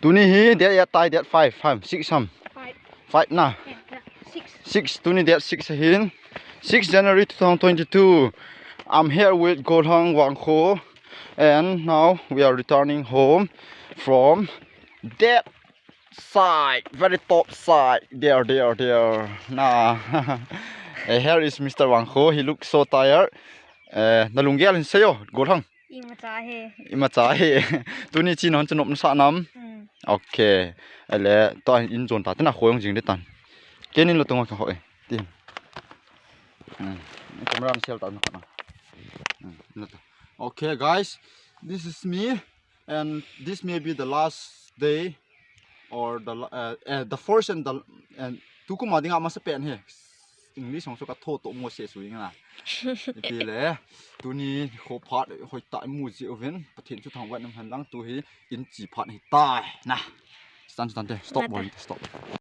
tu ni hi dia ya tai dia 5 6 sam 5 na 6 tu ni dia 6 hin 6 January 2022. I'm here with Golhang Wangkho, and now we are returning home from that side, very top side. There. Nah, here is Mr. Wangkho. He looks so tired. Nalungyal sayo Golhang. Imachahe. Tu ni chi non chenop sa nam. Okay. Ale to in zone ta na khoyong jing de tan. Kenin lo tonga ka hoi. Tin. Camera sel ta na. Okay guys, this is me, and this may be the last day or the first and tu ku ma dinga ma se pen he English song so ka tho to mo se su nga pi le tu ni kho phat hoi ta mu ji oven pathin chu thang wat nam han lang tu hi in chi phat hi tai na stand stop boy stop